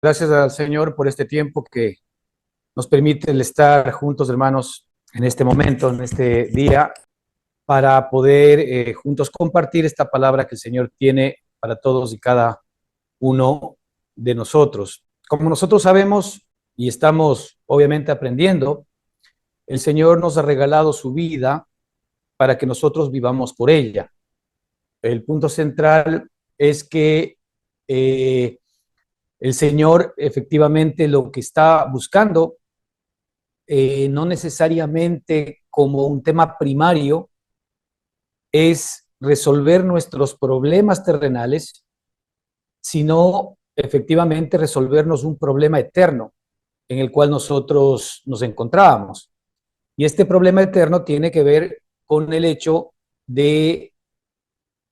Gracias al Señor por este tiempo que nos permite el estar juntos, hermanos, en este momento, en este día, para poder juntos compartir esta palabra que el Señor tiene para todos y cada uno de nosotros. Como nosotros sabemos y estamos obviamente aprendiendo, el Señor nos ha regalado su vida para que nosotros vivamos por ella. El punto central es que el Señor efectivamente lo que está buscando, no necesariamente como un tema primario, es resolver nuestros problemas terrenales, sino efectivamente resolvernos un problema eterno en el cual nosotros nos encontrábamos. Y este problema eterno tiene que ver con el hecho de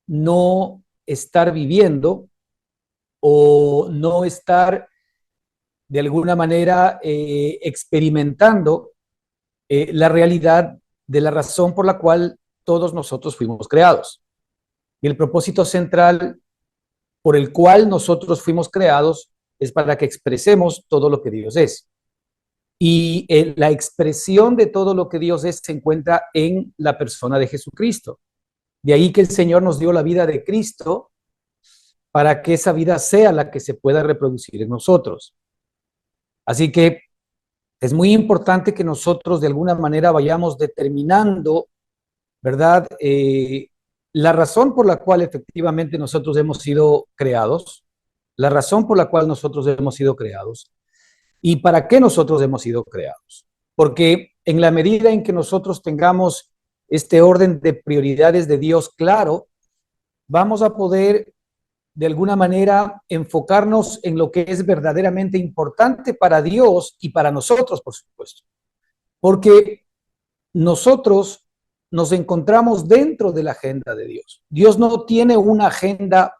no estar viviendo o no estar de alguna manera experimentando la realidad de la razón por la cual todos nosotros fuimos creados. Y el propósito central por el cual nosotros fuimos creados es para que expresemos todo lo que Dios es. Y la expresión de todo lo que Dios es se encuentra en la persona de Jesucristo. De ahí que el Señor nos dio la vida de Cristo para que esa vida sea la que se pueda reproducir en nosotros. Así que es muy importante que nosotros de alguna manera vayamos determinando, ¿verdad? La razón por la cual efectivamente nosotros hemos sido creados, la razón por la cual nosotros hemos sido creados y para qué nosotros hemos sido creados. Porque en la medida en que nosotros tengamos este orden de prioridades de Dios claro, vamos a poder de alguna manera enfocarnos en lo que es verdaderamente importante para Dios y para nosotros, por supuesto. Porque nosotros nos encontramos dentro de la agenda de Dios. Dios no tiene una agenda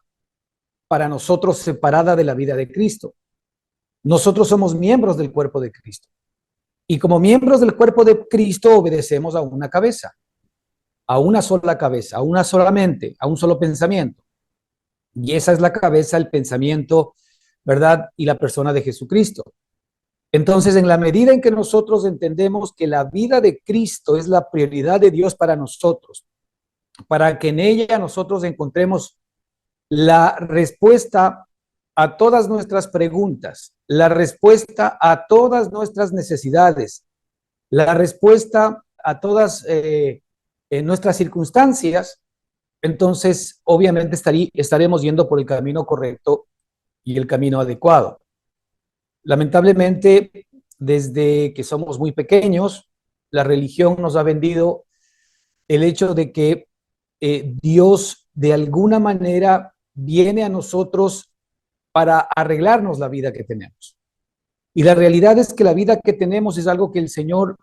para nosotros separada de la vida de Cristo. Nosotros somos miembros del cuerpo de Cristo. Y como miembros del cuerpo de Cristo obedecemos a una cabeza, a una sola cabeza, a una sola mente, a un solo pensamiento. Y esa es la cabeza, el pensamiento, ¿verdad? Y la persona de Jesucristo. Entonces, en la medida en que nosotros entendemos que la vida de Cristo es la prioridad de Dios para nosotros, para que en ella nosotros encontremos la respuesta a todas nuestras preguntas, la respuesta a todas nuestras necesidades, la respuesta a todas nuestras circunstancias, entonces obviamente estaremos yendo por el camino correcto y el camino adecuado. Lamentablemente, desde que somos muy pequeños, la religión nos ha vendido el hecho de que Dios de alguna manera viene a nosotros para arreglarnos la vida que tenemos. Y la realidad es que la vida que tenemos es algo que el Señor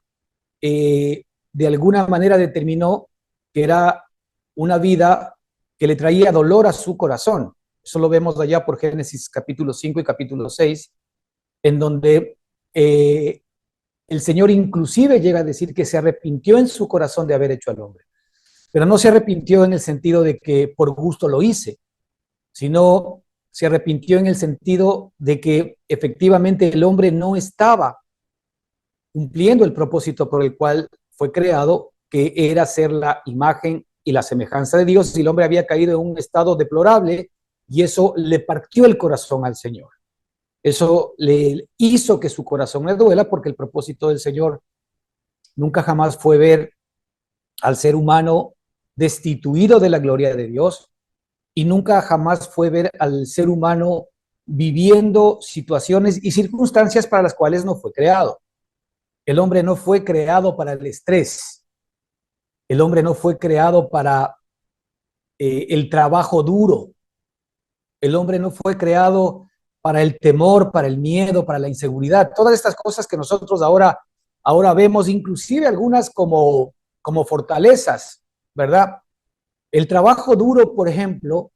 de alguna manera determinó que era una vida que le traía dolor a su corazón. Eso lo vemos allá por Génesis capítulo 5 y capítulo 6, en donde el Señor inclusive llega a decir que se arrepintió en su corazón de haber hecho al hombre. Pero no se arrepintió en el sentido de que por gusto lo hice, sino se arrepintió en el sentido de que efectivamente el hombre no estaba cumpliendo el propósito por el cual fue creado, que era ser la imagen y la semejanza de Dios, y el hombre había caído en un estado deplorable, y eso le partió el corazón al Señor. Eso le hizo que su corazón le duela, porque el propósito del Señor nunca jamás fue ver al ser humano destituido de la gloria de Dios, y nunca jamás fue ver al ser humano viviendo situaciones y circunstancias para las cuales no fue creado. El hombre no fue creado para el estrés. El hombre no fue creado para el trabajo duro. El hombre no fue creado para el temor, para el miedo, para la inseguridad. Todas estas cosas que nosotros ahora vemos, inclusive algunas como fortalezas, ¿verdad? El trabajo duro, por ejemplo,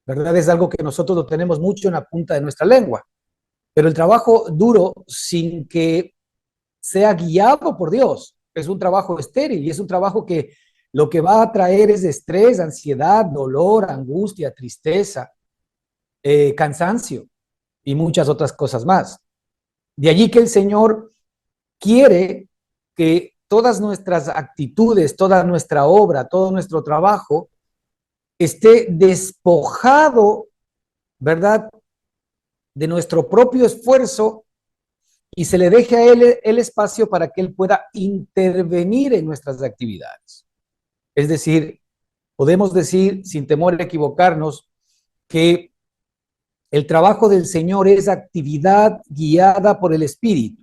¿verdad? Es algo que nosotros lo tenemos mucho en la punta de nuestra lengua. Pero el trabajo duro, sin que sea guiado por Dios, es un trabajo estéril, y es un trabajo que lo que va a traer es estrés, ansiedad, dolor, angustia, tristeza, cansancio. y muchas otras cosas más. De allí que el Señor quiere que todas nuestras actitudes, toda nuestra obra, todo nuestro trabajo esté despojado, ¿verdad?, de nuestro propio esfuerzo y se le deje a Él el espacio para que Él pueda intervenir en nuestras actividades. Es decir, podemos decir, sin temor a equivocarnos, que el trabajo del Señor es actividad guiada por el Espíritu,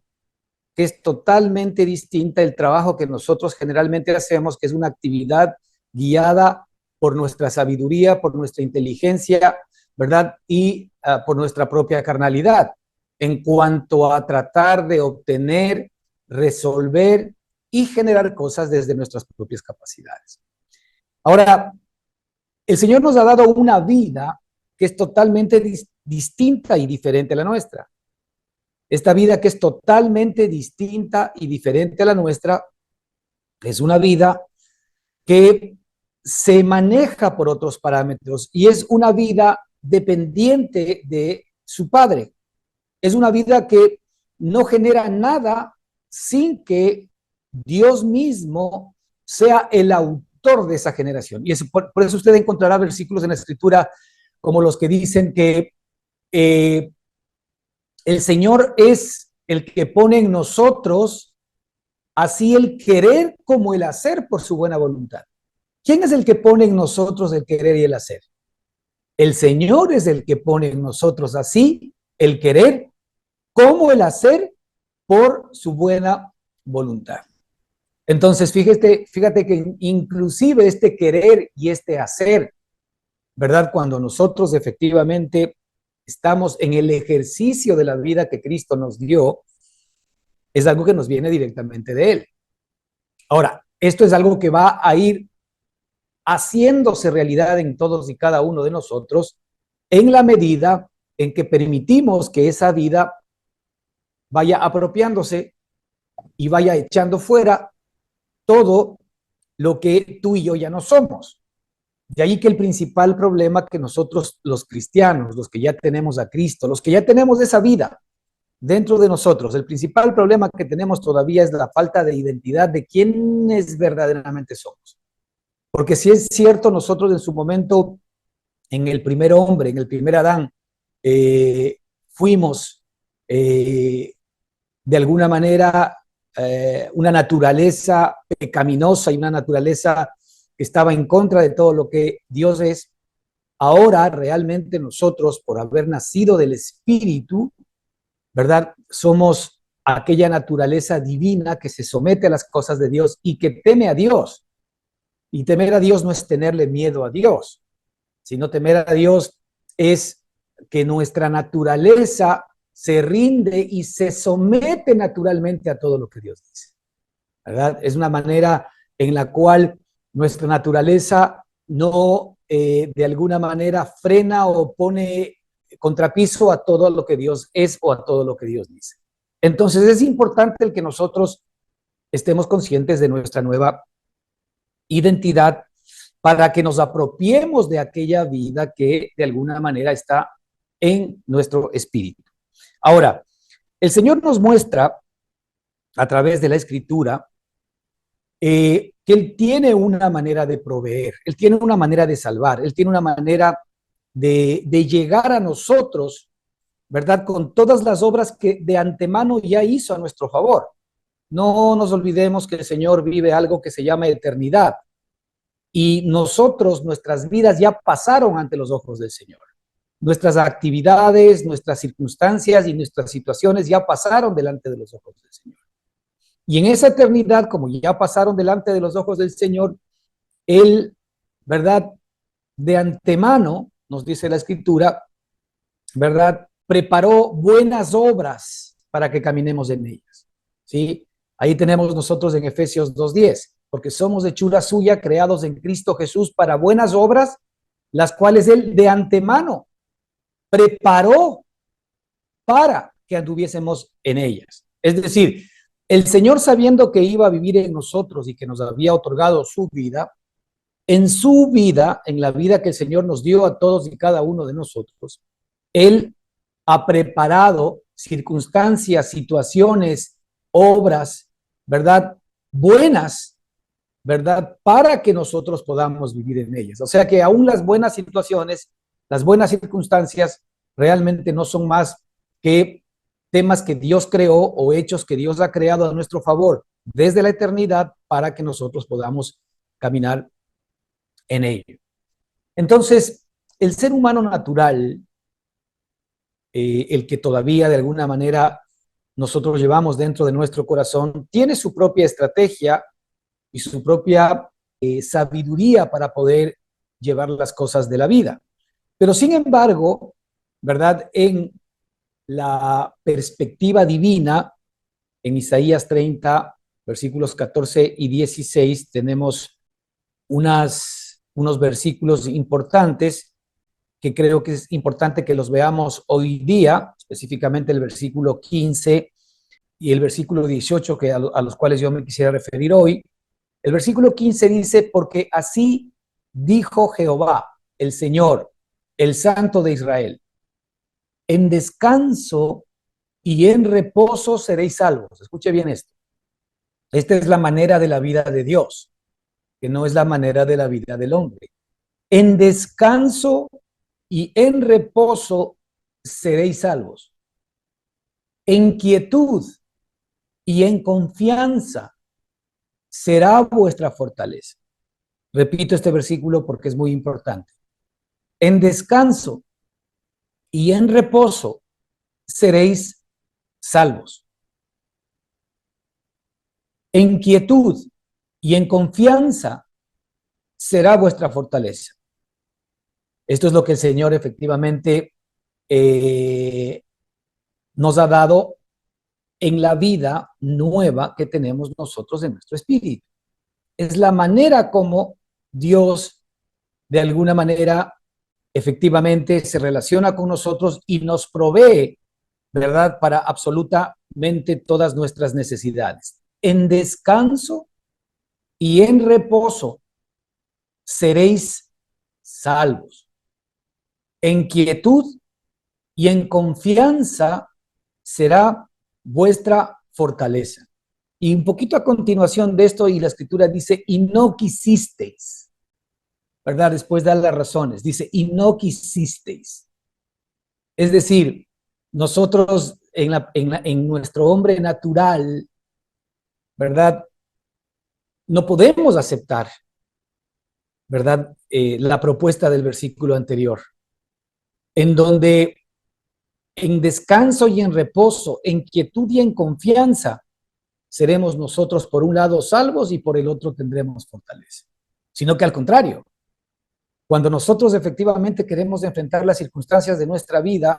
que es totalmente distinta al trabajo que nosotros generalmente hacemos, que es una actividad guiada por nuestra sabiduría, por nuestra inteligencia, ¿verdad? Y por nuestra propia carnalidad, en cuanto a tratar de obtener, resolver y generar cosas desde nuestras propias capacidades. Ahora, el Señor nos ha dado una vida que es totalmente distinta y diferente a la nuestra. Esta vida que es totalmente distinta y diferente a la nuestra es una vida que se maneja por otros parámetros y es una vida dependiente de su Padre. Es una vida que no genera nada sin que Dios mismo sea el autor de esa generación. Y por eso usted encontrará versículos en la Escritura como los que dicen que el Señor es el que pone en nosotros así el querer como el hacer por su buena voluntad. ¿Quién es el que pone en nosotros el querer y el hacer? El Señor es el que pone en nosotros así el querer como el hacer por su buena voluntad. Entonces, fíjate que inclusive este querer y este hacer, ¿verdad? Cuando nosotros efectivamente estamos en el ejercicio de la vida que Cristo nos dio, es algo que nos viene directamente de Él. Ahora, esto es algo que va a ir haciéndose realidad en todos y cada uno de nosotros en la medida en que permitimos que esa vida vaya apropiándose y vaya echando fuera todo lo que tú y yo ya no somos. De ahí que el principal problema que nosotros los cristianos, los que ya tenemos a Cristo, los que ya tenemos esa vida dentro de nosotros, el principal problema que tenemos todavía es la falta de identidad de quiénes verdaderamente somos. Porque si es cierto, nosotros en su momento, en el primer hombre, en el primer Adán, fuimos de alguna manera una naturaleza pecaminosa y una naturaleza que estaba en contra de todo lo que Dios es. Ahora realmente nosotros, por haber nacido del Espíritu, ¿verdad? Somos aquella naturaleza divina que se somete a las cosas de Dios y que teme a Dios. Y temer a Dios no es tenerle miedo a Dios, sino temer a Dios es que nuestra naturaleza se rinde y se somete naturalmente a todo lo que Dios dice, ¿verdad? Es una manera en la cual nuestra naturaleza no de alguna manera frena o pone contrapiso a todo lo que Dios es o a todo lo que Dios dice. Entonces es importante el que nosotros estemos conscientes de nuestra nueva identidad para que nos apropiemos de aquella vida que de alguna manera está en nuestro espíritu. Ahora, el Señor nos muestra a través de la Escritura que Él tiene una manera de proveer, Él tiene una manera de salvar, Él tiene una manera de llegar a nosotros, ¿verdad? Con todas las obras que de antemano ya hizo a nuestro favor. No nos olvidemos que el Señor vive algo que se llama eternidad. Y nosotros, nuestras vidas ya pasaron ante los ojos del Señor. Nuestras actividades, nuestras circunstancias y nuestras situaciones ya pasaron delante de los ojos del Señor. Y en esa eternidad, como ya pasaron delante de los ojos del Señor, Él, ¿verdad? De antemano, nos dice la Escritura, ¿verdad? Preparó buenas obras para que caminemos en ellas. ¿Sí? Ahí tenemos nosotros en Efesios 2:10, porque somos hechura suya, creados en Cristo Jesús para buenas obras, las cuales Él de antemano preparó para que anduviésemos en ellas. Es decir, el Señor, sabiendo que iba a vivir en nosotros y que nos había otorgado su vida, en su vida, en la vida que el Señor nos dio a todos y cada uno de nosotros, Él ha preparado circunstancias, situaciones, obras, ¿verdad? Buenas, ¿verdad? Para que nosotros podamos vivir en ellas. O sea que aún las buenas situaciones, las buenas circunstancias, realmente no son más que temas que Dios creó o hechos que Dios ha creado a nuestro favor desde la eternidad para que nosotros podamos caminar en ello. Entonces, el ser humano natural, el que todavía de alguna manera nosotros llevamos dentro de nuestro corazón, tiene su propia estrategia y su propia sabiduría para poder llevar las cosas de la vida. Pero sin embargo, ¿verdad? En la perspectiva divina, en Isaías 30, versículos 14 y 16, tenemos unos versículos importantes que creo que es importante que los veamos hoy día, específicamente el versículo 15 y el versículo 18, que a los cuales yo me quisiera referir hoy. El versículo 15 dice, porque así dijo Jehová, el Señor, el Santo de Israel, en descanso y en reposo seréis salvos. Escuche bien esto. Esta es la manera de la vida de Dios, que no es la manera de la vida del hombre. En descanso y en reposo seréis salvos. En quietud y en confianza será vuestra fortaleza. Repito este versículo porque es muy importante. En descanso y en reposo seréis salvos. En quietud y en confianza será vuestra fortaleza. Esto es lo que el Señor efectivamente nos ha dado en la vida nueva que tenemos nosotros en nuestro espíritu. Es la manera como Dios, de alguna manera, efectivamente se relaciona con nosotros y nos provee, ¿verdad?, para absolutamente todas nuestras necesidades. En descanso y en reposo seréis salvos. En quietud y en confianza será vuestra fortaleza. Y un poquito a continuación de esto, y la escritura dice, y no quisisteis, ¿verdad? Después da las razones, dice, y no quisisteis. Es decir, nosotros en nuestro hombre natural, ¿verdad? No podemos aceptar, ¿verdad? La propuesta del versículo anterior, en donde en descanso y en reposo, en quietud y en confianza, seremos nosotros por un lado salvos y por el otro tendremos fortaleza. Sino que al contrario, cuando nosotros efectivamente queremos enfrentar las circunstancias de nuestra vida,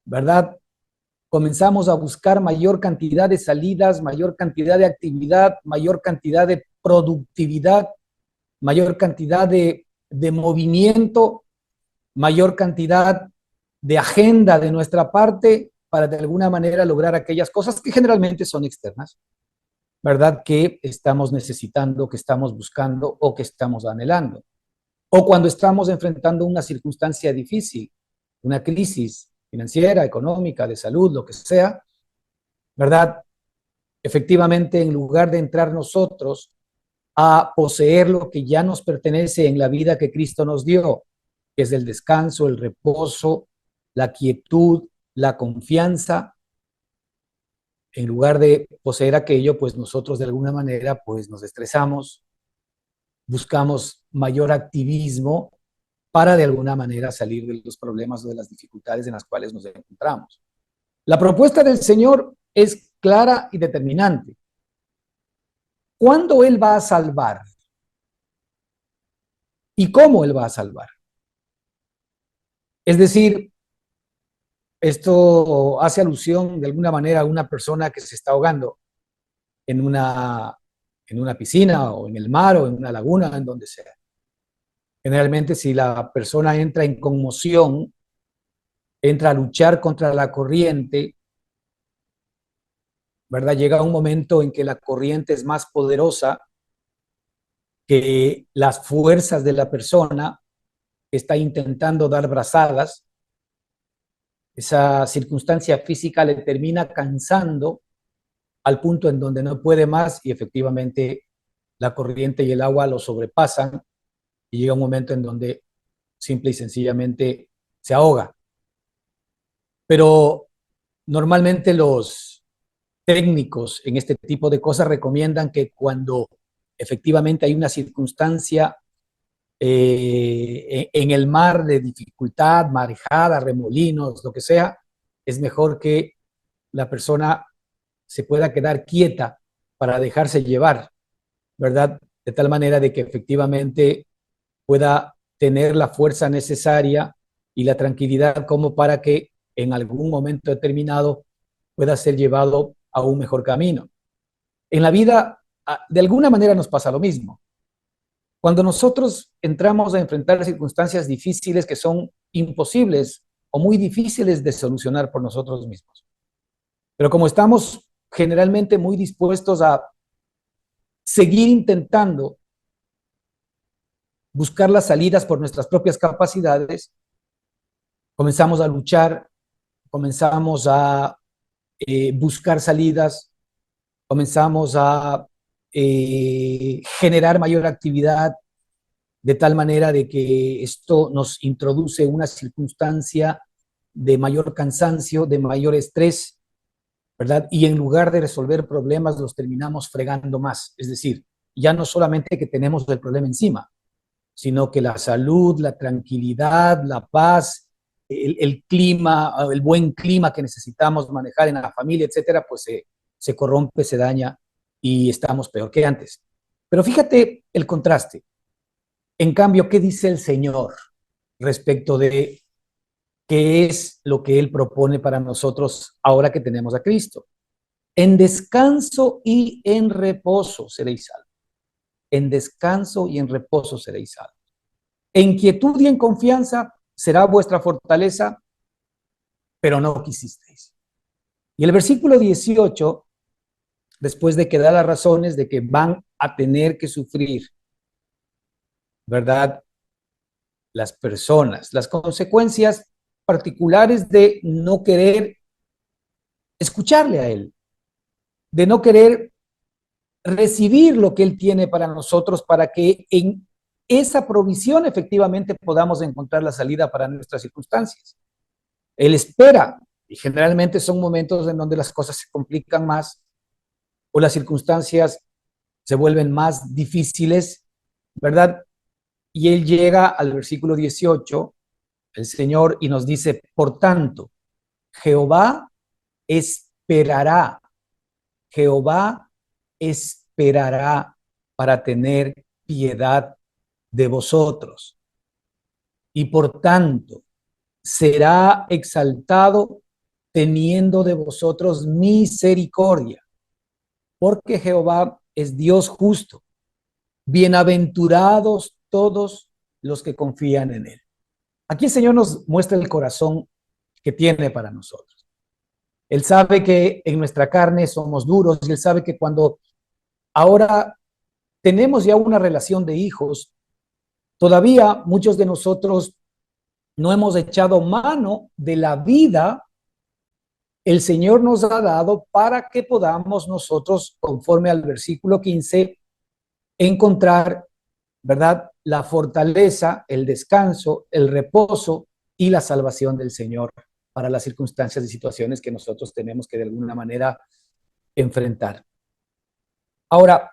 ¿verdad? Comenzamos a buscar mayor cantidad de salidas, mayor cantidad de actividad, mayor cantidad de productividad, mayor cantidad de movimiento, mayor cantidad de agenda de nuestra parte para de alguna manera lograr aquellas cosas que generalmente son externas, ¿verdad? Que estamos necesitando, que estamos buscando o que estamos anhelando. O cuando estamos enfrentando una circunstancia difícil, una crisis financiera, económica, de salud, lo que sea, ¿verdad? Efectivamente, en lugar de entrar nosotros a poseer lo que ya nos pertenece en la vida que Cristo nos dio, que es el descanso, el reposo, la quietud, la confianza, en lugar de poseer aquello, pues nosotros de alguna manera pues nos estresamos, buscamos mayor activismo para de alguna manera salir de los problemas o de las dificultades en las cuales nos encontramos. La propuesta del Señor es clara y determinante. ¿Cuándo Él va a salvar? ¿Y cómo Él va a salvar? Es decir, esto hace alusión de alguna manera a una persona que se está ahogando en una piscina o en el mar o en una laguna, en donde sea. Generalmente, si la persona entra en conmoción, entra a luchar contra la corriente, ¿verdad? Llega un momento en que la corriente es más poderosa que las fuerzas de la persona que está intentando dar brazadas, esa circunstancia física le termina cansando al punto en donde no puede más y efectivamente la corriente y el agua lo sobrepasan y llega un momento en donde simple y sencillamente se ahoga. Pero normalmente los técnicos en este tipo de cosas recomiendan que cuando efectivamente hay una circunstancia en el mar de dificultad, marejada, remolinos, lo que sea, es mejor que la persona se pueda quedar quieta para dejarse llevar, ¿verdad? De tal manera de que efectivamente pueda tener la fuerza necesaria y la tranquilidad como para que en algún momento determinado pueda ser llevado a un mejor camino. En la vida, de alguna manera nos pasa lo mismo. Cuando nosotros entramos a enfrentar circunstancias difíciles que son imposibles o muy difíciles de solucionar por nosotros mismos, pero como estamos generalmente muy dispuestos a seguir intentando buscar las salidas por nuestras propias capacidades, comenzamos a luchar, comenzamos a buscar salidas, comenzamos a generar mayor actividad, de tal manera de que esto nos introduce una circunstancia de mayor cansancio, de mayor estrés, ¿verdad? Y en lugar de resolver problemas, los terminamos fregando más. Es decir, ya no solamente que tenemos el problema encima, sino que la salud, la tranquilidad, la paz, el clima, el buen clima que necesitamos manejar en la familia, etcétera, pues se corrompe, se daña y estamos peor que antes. Pero fíjate el contraste. En cambio, ¿qué dice el Señor respecto de qué es lo que Él propone para nosotros ahora que tenemos a Cristo? En descanso y en reposo seréis salvos. En descanso y en reposo seréis salvos. En quietud y en confianza será vuestra fortaleza, pero no quisisteis. Y el versículo 18, después de que da las razones de que van a tener que sufrir, ¿verdad? Las personas, las consecuencias particulares de no querer escucharle a Él, de no querer recibir lo que Él tiene para nosotros, para que en esa provisión efectivamente podamos encontrar la salida para nuestras circunstancias. Él espera, y generalmente son momentos en donde las cosas se complican más o las circunstancias se vuelven más difíciles, ¿verdad? Y Él llega al versículo 18, el Señor, y nos dice, por tanto, Jehová esperará, Jehová esperará para tener piedad de vosotros. Y por tanto, será exaltado teniendo de vosotros misericordia, porque Jehová es Dios justo. Bienaventurados todos los que confían en Él. Aquí el Señor nos muestra el corazón que tiene para nosotros. Él sabe que en nuestra carne somos duros y Él sabe que cuando ahora tenemos ya una relación de hijos, todavía muchos de nosotros no hemos echado mano de la vida el Señor nos ha dado para que podamos nosotros, conforme al versículo 15, encontrar, ¿verdad? La fortaleza, el descanso, el reposo y la salvación del Señor para las circunstancias y situaciones que nosotros tenemos que de alguna manera enfrentar. Ahora,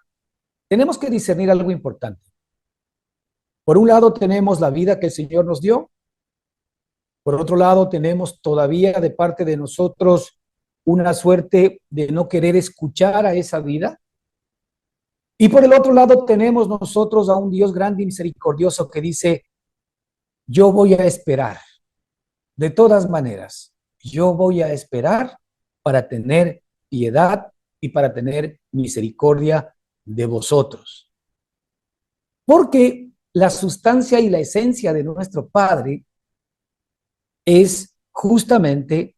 tenemos que discernir algo importante. Por un lado tenemos la vida que el Señor nos dio. Por otro lado tenemos todavía de parte de nosotros una suerte de no querer escuchar a esa vida. Y por el otro lado tenemos nosotros a un Dios grande y misericordioso que dice, yo voy a esperar. De todas maneras, yo voy a esperar para tener piedad y para tener misericordia de vosotros. Porque la sustancia y la esencia de nuestro Padre es justamente,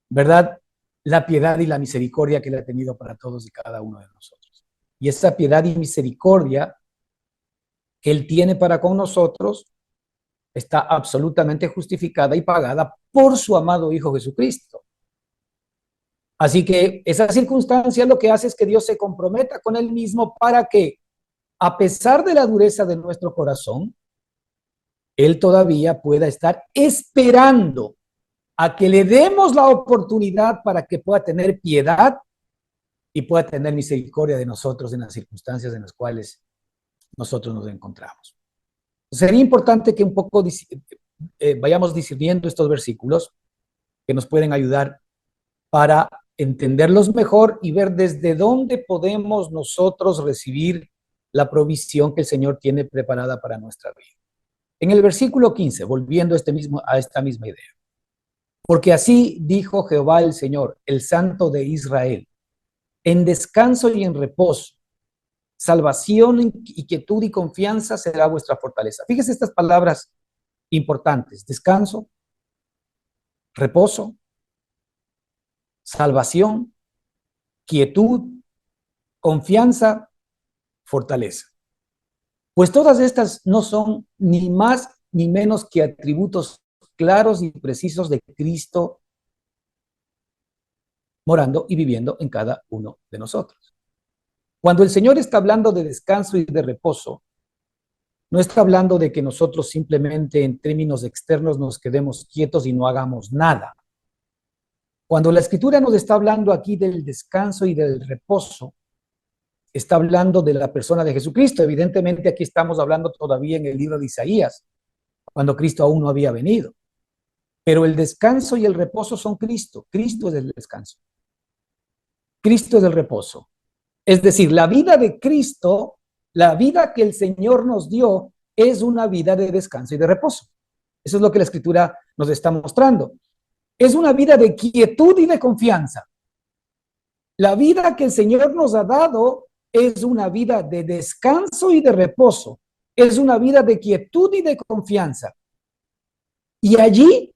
¿verdad? La piedad y la misericordia que Él ha tenido para todos y cada uno de nosotros. Y esa piedad y misericordia que Él tiene para con nosotros está absolutamente justificada y pagada por su amado Hijo Jesucristo. Así que esa circunstancia lo que hace es que Dios se comprometa con Él mismo para que, a pesar de la dureza de nuestro corazón, Él todavía pueda estar esperando a que le demos la oportunidad para que pueda tener piedad y pueda tener misericordia de nosotros en las circunstancias en las cuales nosotros nos encontramos. Sería importante que un poco vayamos discerniendo estos versículos que nos pueden ayudar para entenderlos mejor y ver desde dónde podemos nosotros recibir la provisión que el Señor tiene preparada para nuestra vida. En el versículo 15, volviendo a esta misma idea. Porque así dijo Jehová el Señor, el Santo de Israel, en descanso y en reposo, salvación y quietud y confianza será vuestra fortaleza. Fíjese estas palabras importantes: descanso, reposo, salvación, quietud, confianza, fortaleza. Pues todas estas no son ni más ni menos que atributos claros y precisos de Cristo morando y viviendo en cada uno de nosotros. Cuando el Señor está hablando de descanso y de reposo, no está hablando de que nosotros simplemente en términos externos nos quedemos quietos y no hagamos nada. Cuando la Escritura nos está hablando aquí del descanso y del reposo, está hablando de la persona de Jesucristo. Evidentemente aquí estamos hablando todavía en el libro de Isaías, cuando Cristo aún no había venido. Pero el descanso y el reposo son Cristo. Cristo es el descanso. Cristo es el reposo. Es decir, la vida de Cristo, la vida que el Señor nos dio, es una vida de descanso y de reposo. Eso es lo que la Escritura nos está mostrando. Es una vida de quietud y de confianza. La vida que el Señor nos ha dado es una vida de descanso y de reposo. Es una vida de quietud y de confianza. Y allí,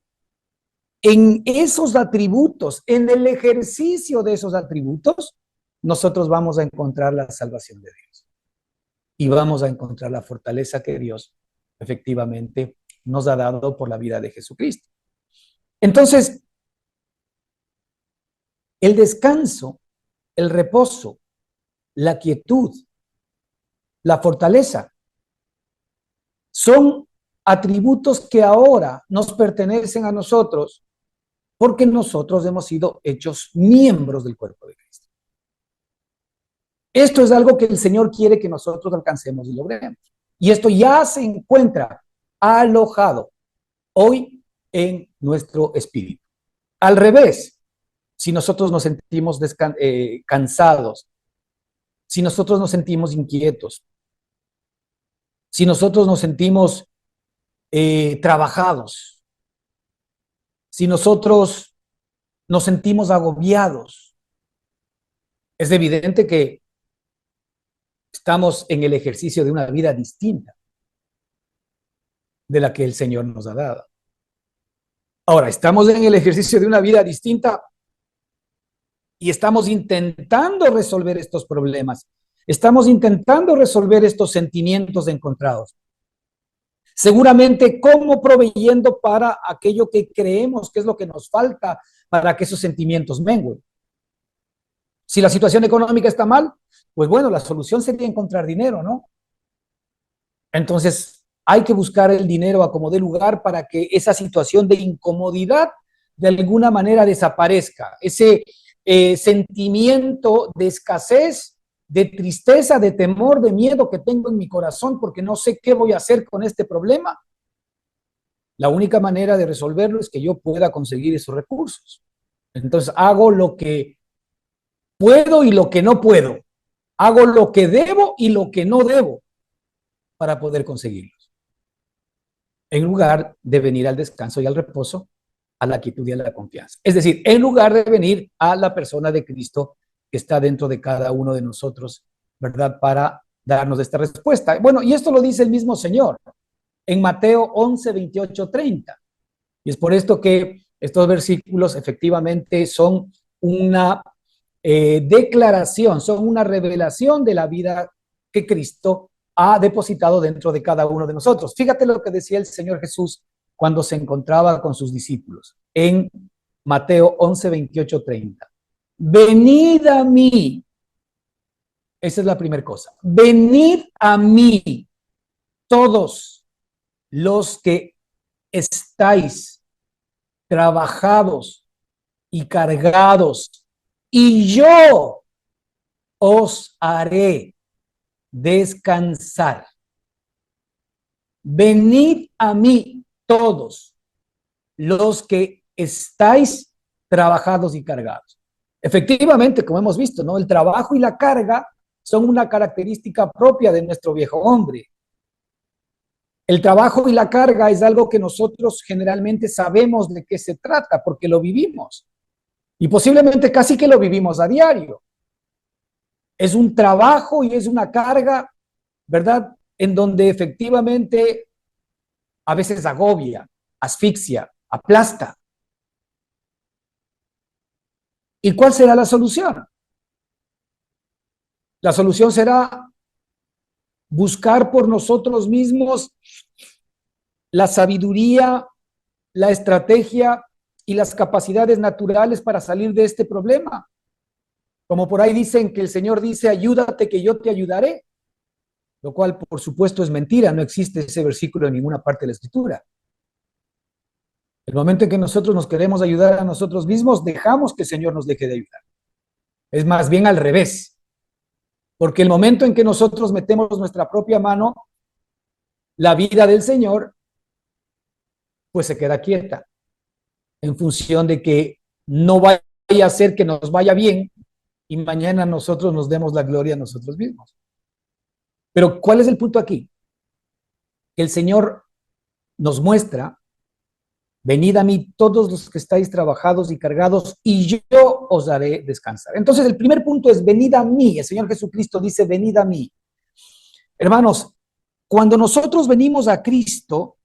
en esos atributos, en el ejercicio de esos atributos, nosotros vamos a encontrar la salvación de Dios. Y vamos a encontrar la fortaleza que Dios efectivamente nos ha dado por la vida de Jesucristo. Entonces, el descanso, el reposo, la quietud, la fortaleza, son atributos que ahora nos pertenecen a nosotros porque nosotros hemos sido hechos miembros del cuerpo de Cristo. Esto es algo que el Señor quiere que nosotros alcancemos y logremos. Y esto ya se encuentra alojado hoy en nuestro espíritu. Al revés, si nosotros nos sentimos cansados, si nosotros nos sentimos inquietos, si nosotros nos sentimos trabajados, si nosotros nos sentimos agobiados, es evidente que estamos en el ejercicio de una vida distinta de la que el Señor nos ha dado. Ahora, estamos en el ejercicio de una vida distinta y estamos intentando resolver estos problemas. Estamos intentando resolver estos sentimientos encontrados. Seguramente como proveyendo para aquello que creemos que es lo que nos falta para que esos sentimientos menguen. Si la situación económica está mal, pues bueno, la solución sería encontrar dinero, ¿no? Entonces, hay que buscar el dinero a como dé lugar para que esa situación de incomodidad de alguna manera desaparezca. Ese sentimiento de escasez, de tristeza, de temor, de miedo que tengo en mi corazón porque no sé qué voy a hacer con este problema. La única manera de resolverlo es que yo pueda conseguir esos recursos. Entonces, hago lo que puedo y lo que no puedo. Hago lo que debo y lo que no debo para poder conseguirlos. En lugar de venir al descanso y al reposo, a la quietud y a la confianza. Es decir, en lugar de venir a la persona de Cristo que está dentro de cada uno de nosotros, ¿verdad? Para darnos esta respuesta. Bueno, y esto lo dice el mismo Señor en Mateo 11, 28, 30. Y es por esto que estos versículos efectivamente son una declaración, son una revelación de la vida que Cristo ha depositado dentro de cada uno de nosotros. Fíjate lo que decía el Señor Jesús cuando se encontraba con sus discípulos. en Mateo 11, 28, 30. Venid a mí. Esa es la primera cosa. Venid a mí, todos los que estáis trabajados y cargados, y yo os haré descansar. Venid a mí, todos los que estáis trabajados y cargados. Efectivamente, como hemos visto, ¿no? El trabajo y la carga son una característica propia de nuestro viejo hombre. El trabajo y la carga es algo que nosotros generalmente sabemos de qué se trata porque lo vivimos y posiblemente casi que lo vivimos a diario. Es un trabajo y es una carga, ¿verdad? En donde efectivamente a veces agobia, asfixia, aplasta. ¿Y cuál será la solución? La solución será buscar por nosotros mismos la sabiduría, la estrategia y las capacidades naturales para salir de este problema. Como por ahí dicen que el Señor dice, ayúdate que yo te ayudaré, lo cual por supuesto es mentira, no existe ese versículo en ninguna parte de la Escritura. El momento en que nosotros nos queremos ayudar a nosotros mismos, dejamos que el Señor nos deje de ayudar. Es más bien al revés, porque el momento en que nosotros metemos nuestra propia mano, la vida del Señor, pues se queda quieta, en función de que no vaya a ser que nos vaya bien y mañana nosotros nos demos la gloria a nosotros mismos. Pero ¿cuál es el punto aquí? Que el Señor nos muestra, venid a mí todos los que estáis trabajados y cargados y yo os haré descansar. Entonces el primer punto es venid a mí. El Señor Jesucristo dice venid a mí. Hermanos, cuando nosotros venimos a Cristo,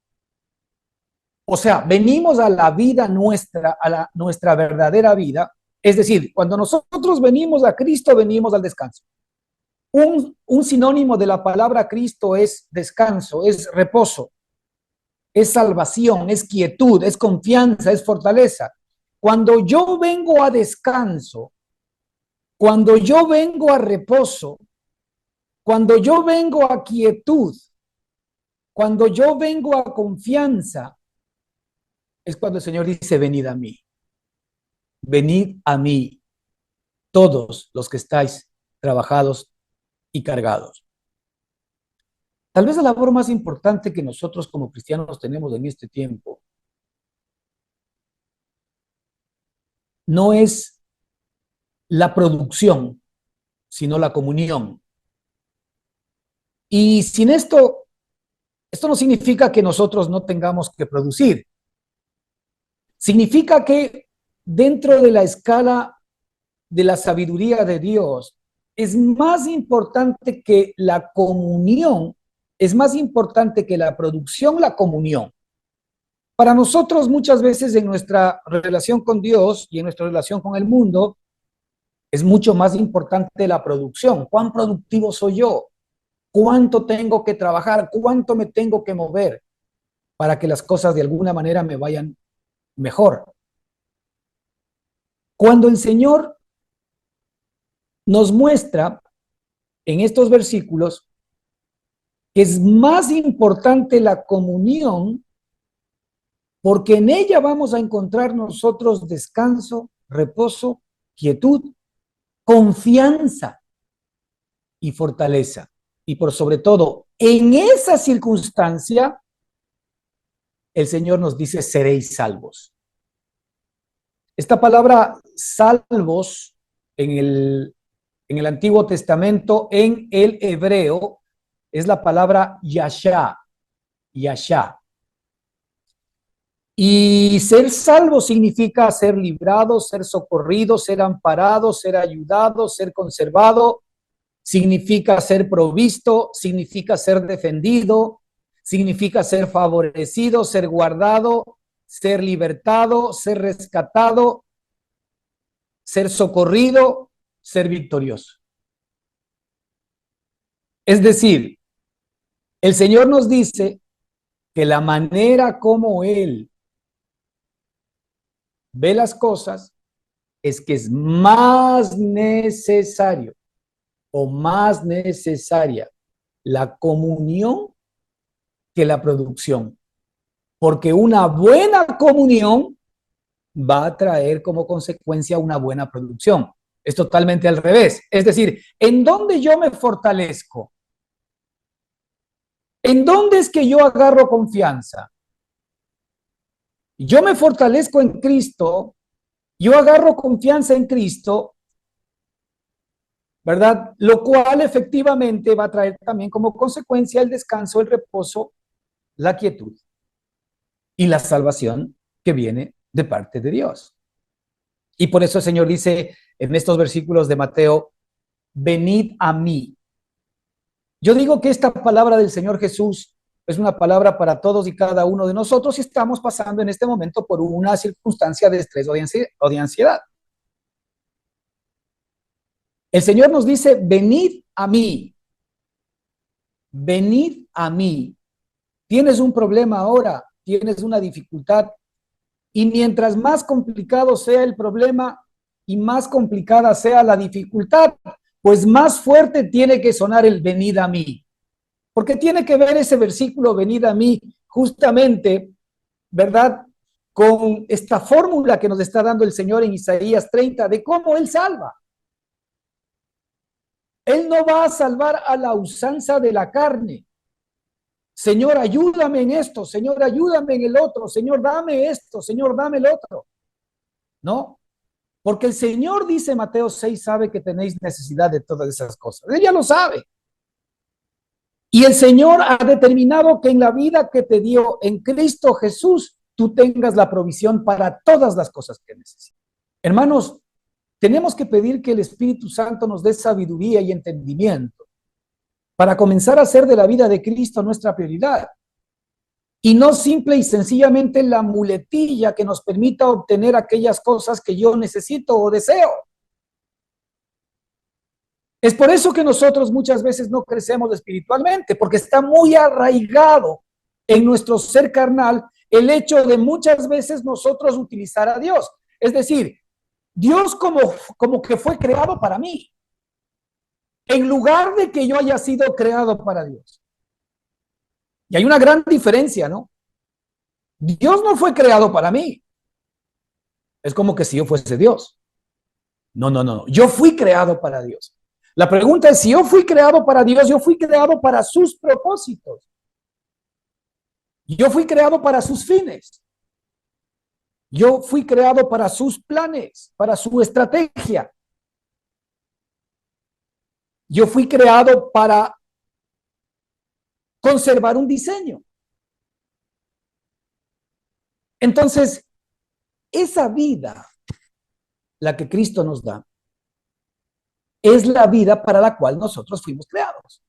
o sea, venimos a la vida nuestra, nuestra verdadera vida, es decir, cuando nosotros venimos a Cristo, venimos al descanso. Un sinónimo de la palabra Cristo es descanso, es reposo, es salvación, es quietud, es confianza, es fortaleza. Cuando yo vengo a descanso, cuando yo vengo a reposo, cuando yo vengo a quietud, cuando yo vengo a confianza, es cuando el Señor dice, venid a mí, todos los que estáis trabajados y cargados. Tal vez la labor más importante que nosotros como cristianos tenemos en este tiempo no es la producción, sino la comunión. Y sin esto no significa que nosotros no tengamos que producir. Significa que dentro de la escala de la sabiduría de Dios, es más importante que la comunión, es más importante que la producción, la comunión. Para nosotros muchas veces en nuestra relación con Dios y en nuestra relación con el mundo, es mucho más importante la producción. ¿Cuán productivo soy yo? ¿Cuánto tengo que trabajar? ¿Cuánto me tengo que mover para que las cosas de alguna manera me vayan mejor? Cuando el Señor nos muestra en estos versículos que es más importante la comunión, porque en ella vamos a encontrar nosotros descanso, reposo, quietud, confianza y fortaleza. Y por sobre todo, en esa circunstancia, el Señor nos dice, seréis salvos. Esta palabra salvos en el Antiguo Testamento, en el hebreo, es la palabra yashá, yashá. Y ser salvo significa ser librado, ser socorrido, ser amparado, ser ayudado, ser conservado, significa ser provisto, significa ser defendido, significa ser favorecido, ser guardado, ser libertado, ser rescatado, ser socorrido, ser victorioso. Es decir, el Señor nos dice que la manera como Él ve las cosas, es que es más necesario o más necesaria la comunión que la producción, porque una buena comunión va a traer como consecuencia una buena producción. Es totalmente al revés. Es decir, ¿en dónde yo me fortalezco? ¿En dónde es que yo agarro confianza? Yo me fortalezco en Cristo, yo agarro confianza en Cristo, ¿verdad? Lo cual efectivamente va a traer también como consecuencia el descanso, el reposo, la quietud y la salvación que viene de parte de Dios. Y por eso el Señor dice en estos versículos de Mateo, venid a mí. Yo digo que esta palabra del Señor Jesús es una palabra para todos y cada uno de nosotros si estamos pasando en este momento por una circunstancia de estrés o de ansiedad. El Señor nos dice, venid a mí, venid a mí. Tienes un problema ahora, tienes una dificultad, y mientras más complicado sea el problema y más complicada sea la dificultad, pues más fuerte tiene que sonar el venid a mí. Porque tiene que ver ese versículo, venid a mí, justamente, ¿verdad? Con esta fórmula que nos está dando el Señor en Isaías 30 de cómo Él salva. Él no va a salvar a la usanza de la carne. Señor, ayúdame en esto, Señor, ayúdame en el otro, Señor, dame esto, Señor, dame el otro. No, porque el Señor dice, Mateo 6, sabe que tenéis necesidad de todas esas cosas. Él ya lo sabe. Y el Señor ha determinado que en la vida que te dio en Cristo Jesús, tú tengas la provisión para todas las cosas que necesitas. Hermanos, tenemos que pedir que el Espíritu Santo nos dé sabiduría y entendimiento para comenzar a hacer de la vida de Cristo nuestra prioridad. Y no simple y sencillamente la muletilla que nos permita obtener aquellas cosas que yo necesito o deseo. Es por eso que nosotros muchas veces no crecemos espiritualmente, porque está muy arraigado en nuestro ser carnal el hecho de muchas veces nosotros utilizar a Dios. Es decir, Dios como que fue creado para mí, en lugar de que yo haya sido creado para Dios. Y hay una gran diferencia, ¿no? Dios no fue creado para mí. Es como que si yo fuese Dios. No, no, no. Yo fui creado para Dios. La pregunta es, si yo fui creado para Dios, yo fui creado para sus propósitos. Yo fui creado para sus fines. Yo fui creado para sus planes, para su estrategia. Yo fui creado para conservar un diseño. Entonces, esa vida, la que Cristo nos da, es la vida para la cual nosotros fuimos creados.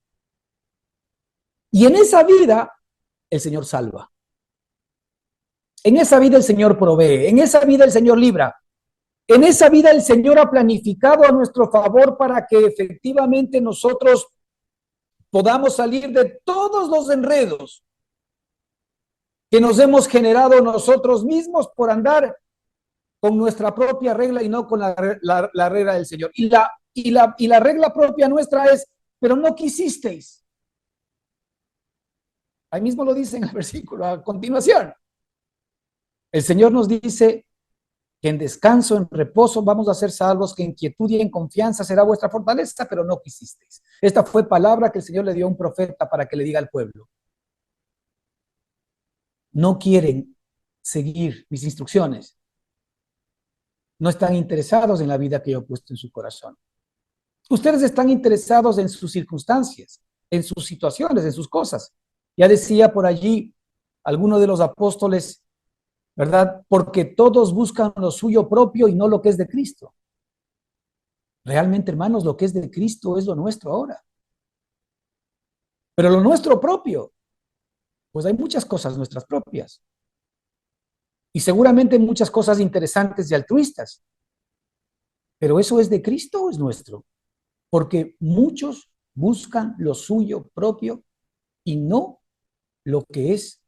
Y en esa vida, el Señor salva. En esa vida el Señor provee. En esa vida el Señor libra. En esa vida el Señor ha planificado a nuestro favor para que efectivamente nosotros podamos salir de todos los enredos que nos hemos generado nosotros mismos por andar con nuestra propia regla y no con la regla del Señor. Y la regla propia nuestra es, pero no quisisteis. Ahí mismo lo dice en el versículo a continuación. El Señor nos dice que en descanso, en reposo vamos a ser salvos, que en quietud y en confianza será vuestra fortaleza, pero no quisisteis. Esta fue palabra que el Señor le dio a un profeta para que le diga al pueblo. No quieren seguir mis instrucciones. No están interesados en la vida que yo he puesto en su corazón. Ustedes están interesados en sus circunstancias, en sus situaciones, en sus cosas. Ya decía por allí alguno de los apóstoles, ¿verdad? Porque todos buscan lo suyo propio y no lo que es de Cristo. Realmente, hermanos, lo que es de Cristo es lo nuestro ahora. Pero lo nuestro propio, pues hay muchas cosas nuestras propias. Y seguramente muchas cosas interesantes y altruistas. Pero ¿eso es de Cristo o es nuestro? Porque muchos buscan lo suyo propio y no lo que es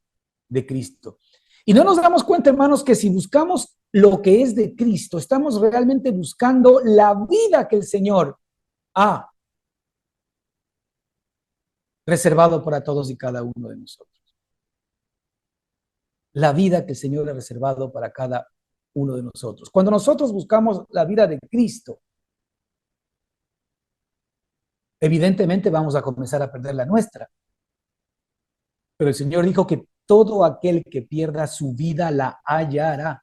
de Cristo. Y no nos damos cuenta, hermanos, que si buscamos lo que es de Cristo, estamos realmente buscando la vida que el Señor ha reservado para todos y cada uno de nosotros. La vida que el Señor ha reservado para cada uno de nosotros. Cuando nosotros buscamos la vida de Cristo, evidentemente vamos a comenzar a perder la nuestra. Pero el Señor dijo que todo aquel que pierda su vida la hallará.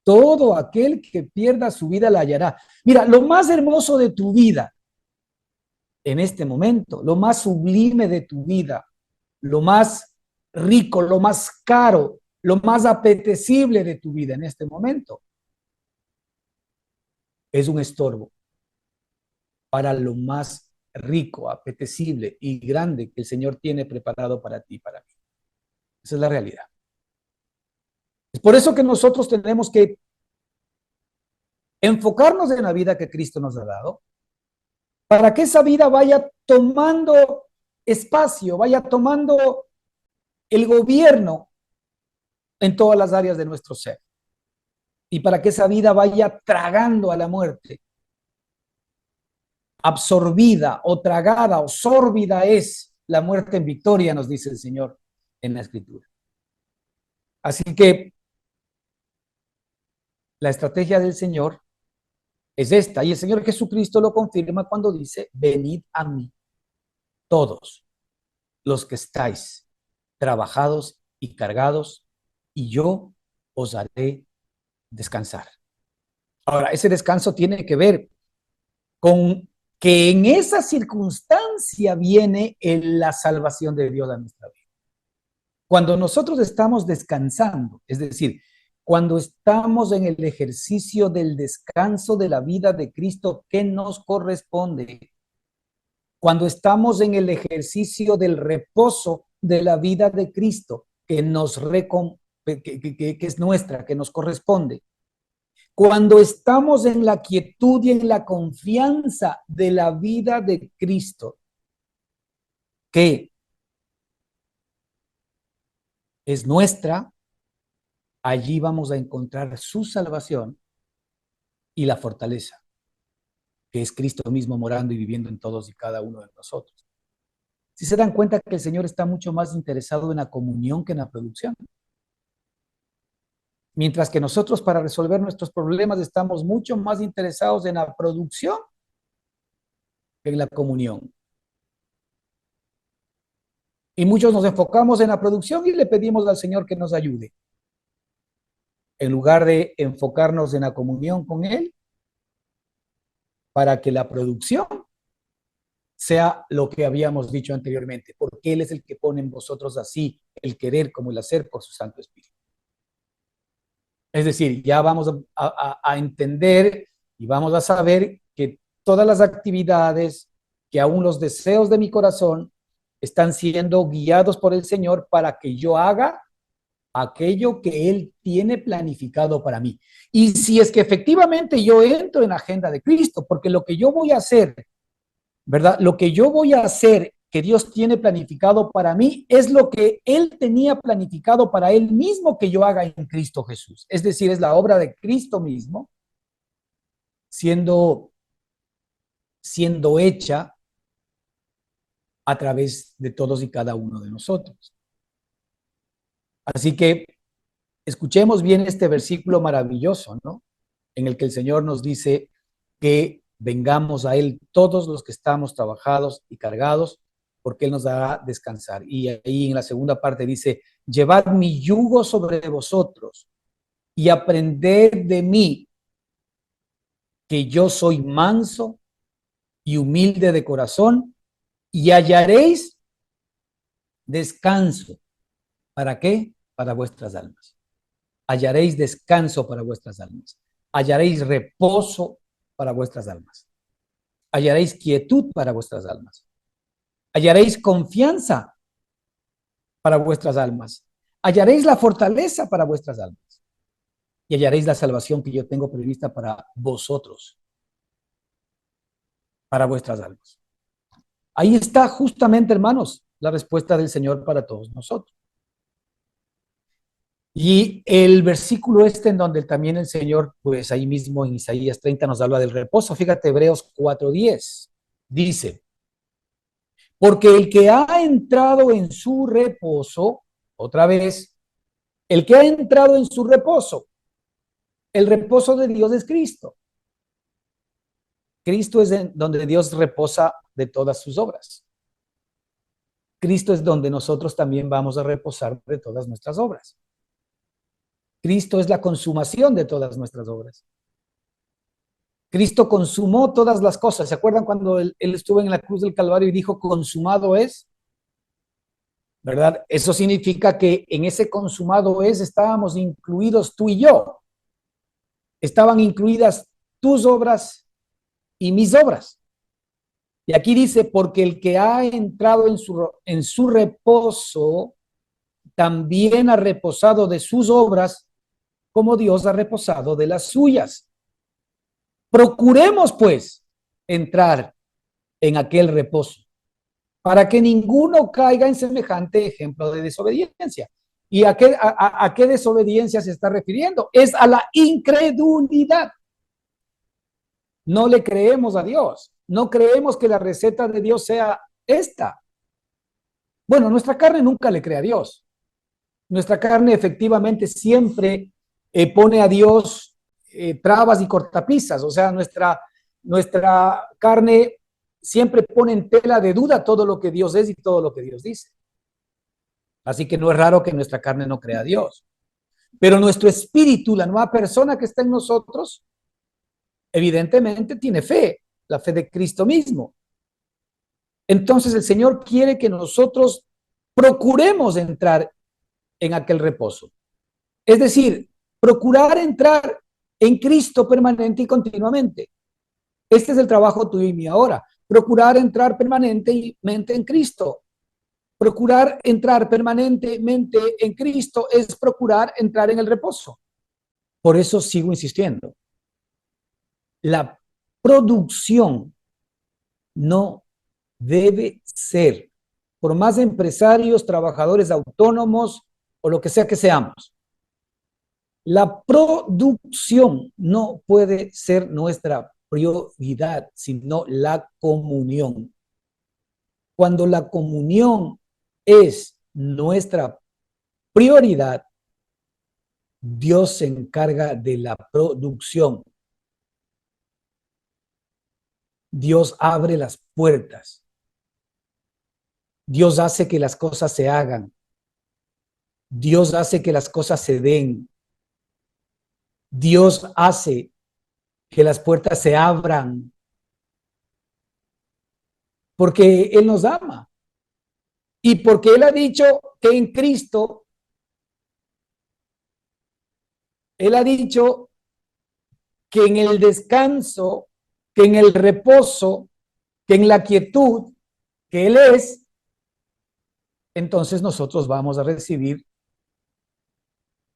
Todo aquel que pierda su vida la hallará. Mira, lo más hermoso de tu vida en este momento, lo más sublime de tu vida, lo más rico, lo más caro, lo más apetecible de tu vida en este momento, es un estorbo para lo más rico, apetecible y grande que el Señor tiene preparado para ti y para mí. Esa es la realidad. Es por eso que nosotros tenemos que enfocarnos en la vida que Cristo nos ha dado, para que esa vida vaya tomando espacio, vaya tomando el gobierno en todas las áreas de nuestro ser. Y para que esa vida vaya tragando a la muerte. Absorbida o tragada o sórbida es la muerte en victoria, nos dice el Señor en la Escritura. Así que la estrategia del Señor es esta, y el Señor Jesucristo lo confirma cuando dice: venid a mí, todos los que estáis trabajados y cargados, y yo os haré descansar. Ahora, ese descanso tiene que ver con que en esa circunstancia viene la salvación de Dios a nuestra vida. Cuando nosotros estamos descansando, es decir, cuando estamos en el ejercicio del descanso de la vida de Cristo que nos corresponde, cuando estamos en el ejercicio del reposo de la vida de Cristo que es nuestra, que nos corresponde, cuando estamos en la quietud y en la confianza de la vida de Cristo, que es nuestra, allí vamos a encontrar su salvación y la fortaleza, que es Cristo mismo morando y viviendo en todos y cada uno de nosotros. Si se dan cuenta que el Señor está mucho más interesado en la comunión que en la producción. Mientras que nosotros, para resolver nuestros problemas, estamos mucho más interesados en la producción que en la comunión. Y muchos nos enfocamos en la producción y le pedimos al Señor que nos ayude, en lugar de enfocarnos en la comunión con Él, para que la producción sea lo que habíamos dicho anteriormente, porque Él es el que pone en vosotros así el querer como el hacer por su Santo Espíritu. Es decir, ya vamos a entender y vamos a saber que todas las actividades, que aún los deseos de mi corazón están siendo guiados por el Señor para que yo haga aquello que Él tiene planificado para mí. Y si es que efectivamente yo entro en la agenda de Cristo, porque lo que yo voy a hacer, ¿verdad? Lo que yo voy a hacer que Dios tiene planificado para mí es lo que Él tenía planificado para Él mismo que yo haga en Cristo Jesús. Es decir, es la obra de Cristo mismo siendo, siendo hecha a través de todos y cada uno de nosotros. Así que escuchemos bien este versículo maravilloso, ¿no? En el que el Señor nos dice que vengamos a Él todos los que estamos trabajados y cargados, porque Él nos dará descansar. Y ahí en la segunda parte dice: llevad mi yugo sobre vosotros y aprended de mí, que yo soy manso y humilde de corazón, y hallaréis descanso. ¿Para qué? Para vuestras almas. Hallaréis descanso para vuestras almas. Hallaréis reposo para vuestras almas. Hallaréis quietud para vuestras almas. Hallaréis confianza para vuestras almas. Hallaréis la fortaleza para vuestras almas. Y hallaréis la salvación que yo tengo prevista para vosotros, para vuestras almas. Ahí está justamente, hermanos, la respuesta del Señor para todos nosotros. Y el versículo este en donde también el Señor, pues ahí mismo en Isaías 30 nos habla del reposo. Fíjate, Hebreos 4:10 dice, porque el que ha entrado en su reposo, otra vez, el que ha entrado en su reposo, el reposo de Dios es Cristo. Cristo es donde Dios reposa de todas sus obras. Cristo es donde nosotros también vamos a reposar de todas nuestras obras. Cristo es la consumación de todas nuestras obras. Cristo consumó todas las cosas. ¿Se acuerdan cuando él estuvo en la cruz del Calvario y dijo, consumado es? ¿Verdad? Eso significa que en ese consumado es estábamos incluidos tú y yo. Estaban incluidas tus obras y mis obras. Y aquí dice, porque el que ha entrado en su reposo, también ha reposado de sus obras, como Dios ha reposado de las suyas. Procuremos, pues, entrar en aquel reposo, para que ninguno caiga en semejante ejemplo de desobediencia. ¿Y a qué desobediencia se está refiriendo? Es a la incredulidad. No le creemos a Dios. No creemos que la receta de Dios sea esta. Bueno, nuestra carne nunca le cree a Dios. Nuestra carne efectivamente siempre pone a Dios trabas y cortapisas. O sea, nuestra carne siempre pone en tela de duda todo lo que Dios es y todo lo que Dios dice. Así que no es raro que nuestra carne no crea a Dios. Pero nuestro espíritu, la nueva persona que está en nosotros, evidentemente tiene fe, la fe de Cristo mismo. Entonces el Señor quiere que nosotros procuremos entrar en aquel reposo. Es decir, procurar entrar en Cristo permanente y continuamente. Este es el trabajo tuyo y mío ahora. Procurar entrar permanentemente en Cristo. Procurar entrar permanentemente en Cristo es procurar entrar en el reposo. Por eso sigo insistiendo. La producción no debe ser, por más empresarios, trabajadores autónomos o lo que sea que seamos, la producción no puede ser nuestra prioridad, sino la comunión. Cuando la comunión es nuestra prioridad, Dios se encarga de la producción. Dios abre las puertas. Dios hace que las cosas se hagan. Dios hace que las cosas se den. Dios hace que las puertas se abran. Porque Él nos ama. Y porque Él ha dicho que en Cristo, Él ha dicho que en el descanso, que en el reposo, que en la quietud que Él es, entonces nosotros vamos a recibir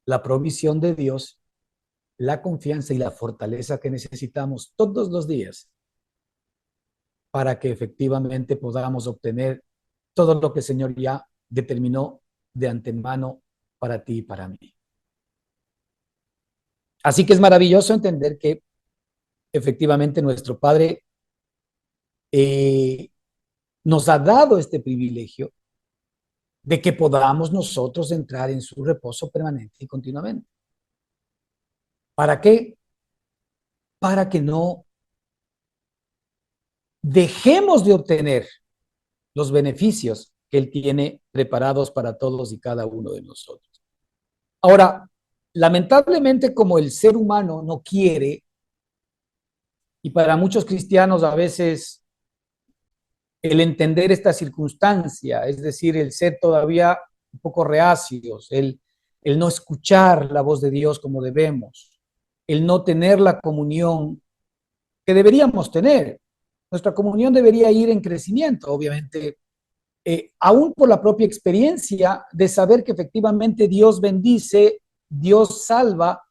la provisión de Dios, la confianza y la fortaleza que necesitamos todos los días para que efectivamente podamos obtener todo lo que el Señor ya determinó de antemano para ti y para mí. Así que es maravilloso entender que efectivamente nuestro Padre nos ha dado este privilegio de que podamos nosotros entrar en su reposo permanente y continuamente. ¿Para qué? Para que no dejemos de obtener los beneficios que Él tiene preparados para todos y cada uno de nosotros. Ahora, lamentablemente, como el ser humano no quiere, y para muchos cristianos a veces el entender esta circunstancia, es decir, el ser todavía un poco reacios, el no escuchar la voz de Dios como debemos, el no tener la comunión que deberíamos tener. Nuestra comunión debería ir en crecimiento, obviamente, aún por la propia experiencia de saber que efectivamente Dios bendice, Dios salva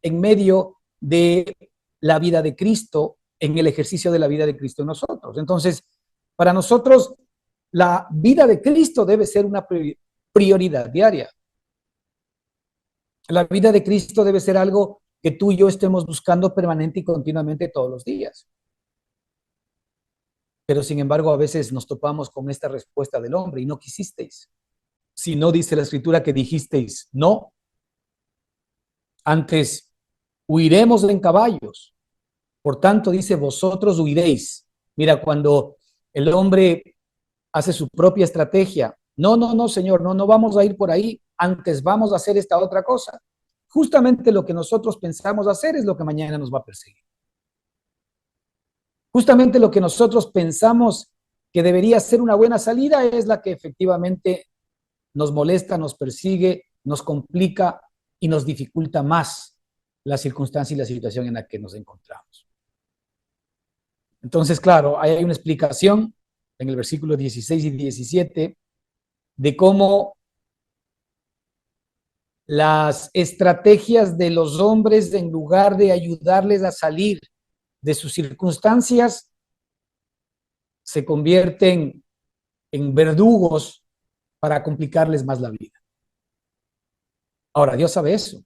en medio de la vida de Cristo, en el ejercicio de la vida de Cristo en nosotros. Entonces, para nosotros, la vida de Cristo debe ser una prioridad diaria. La vida de Cristo debe ser algo que tú y yo estemos buscando permanente y continuamente todos los días. Pero sin embargo, a veces nos topamos con esta respuesta del hombre y no quisisteis. Si no dice la escritura que dijisteis no, antes huiremos en caballos. Por tanto, dice, vosotros huiréis. Mira, cuando el hombre hace su propia estrategia, no, Señor, no vamos a ir por ahí, antes vamos a hacer esta otra cosa. Justamente lo que nosotros pensamos hacer es lo que mañana nos va a perseguir. Justamente lo que nosotros pensamos que debería ser una buena salida es la que efectivamente nos molesta, nos persigue, nos complica y nos dificulta más la circunstancia y la situación en la que nos encontramos. Entonces, claro, hay una explicación en el versículo 16 y 17 de cómo las estrategias de los hombres, en lugar de ayudarles a salir de sus circunstancias, se convierten en verdugos para complicarles más la vida. Ahora, Dios sabe eso.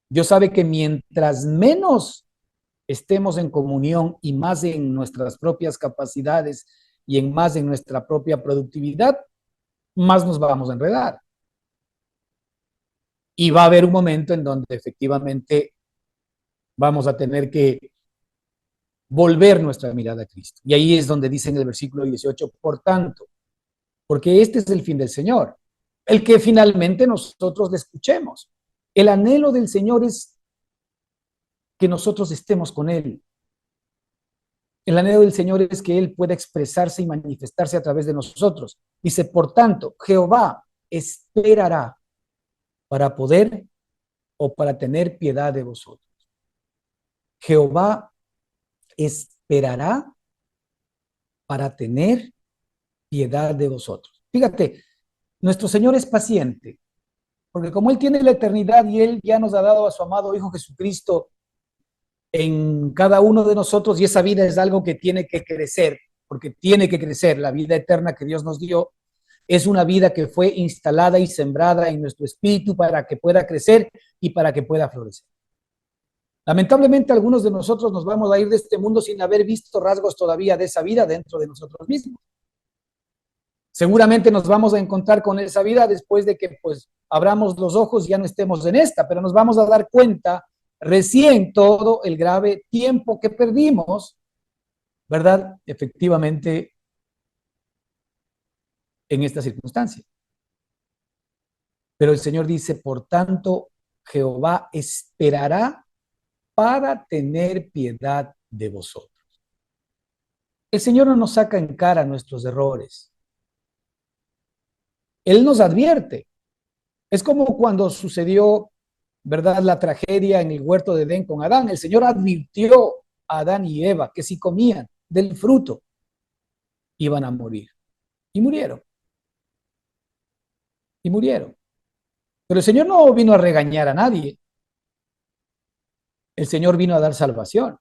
Dios sabe que mientras menos estemos en comunión y más en nuestras propias capacidades y en más en nuestra propia productividad, más nos vamos a enredar. Y va a haber un momento en donde efectivamente vamos a tener que volver nuestra mirada a Cristo. Y ahí es donde dice en el versículo 18, por tanto, porque este es el fin del Señor, el que finalmente nosotros le escuchemos. El anhelo del Señor es que nosotros estemos con Él. El anhelo del Señor es que Él pueda expresarse y manifestarse a través de nosotros. Dice, por tanto, Jehová esperará para poder o para tener piedad de vosotros. Jehová esperará para tener piedad de vosotros. Fíjate, nuestro Señor es paciente, porque como Él tiene la eternidad y Él ya nos ha dado a su amado Hijo Jesucristo en cada uno de nosotros, y esa vida es algo que tiene que crecer, porque tiene que crecer. La vida eterna que Dios nos dio es una vida que fue instalada y sembrada en nuestro espíritu para que pueda crecer y para que pueda florecer. Lamentablemente, algunos de nosotros nos vamos a ir de este mundo sin haber visto rasgos todavía de esa vida dentro de nosotros mismos. Seguramente nos vamos a encontrar con esa vida después de que pues abramos los ojos y ya no estemos en esta, pero nos vamos a dar cuenta recién todo el grave tiempo que perdimos, ¿verdad? Efectivamente, en esta circunstancia. Pero el Señor dice, por tanto, Jehová esperará para tener piedad de vosotros. El Señor no nos saca en cara nuestros errores. Él nos advierte. Es como cuando sucedió, ¿verdad?, la tragedia en el huerto de Edén con Adán. El Señor advirtió a Adán y Eva que si comían del fruto iban a morir. Y murieron. Y murieron. Pero el Señor no vino a regañar a nadie. El Señor vino a dar salvación.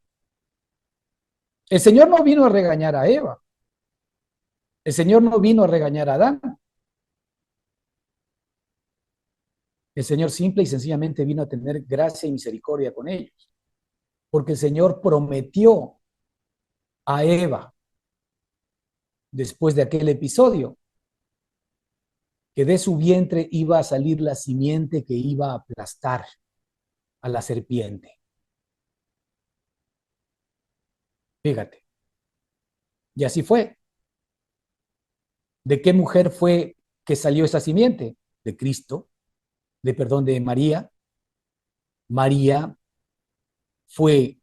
El Señor no vino a regañar a Eva. El Señor no vino a regañar a Adán. El Señor simple y sencillamente vino a tener gracia y misericordia con ellos. Porque el Señor prometió a Eva, después de aquel episodio, que de su vientre iba a salir la simiente que iba a aplastar a la serpiente. Fíjate. Y así fue. ¿De qué mujer fue que salió esa simiente? De Cristo, de María. María fue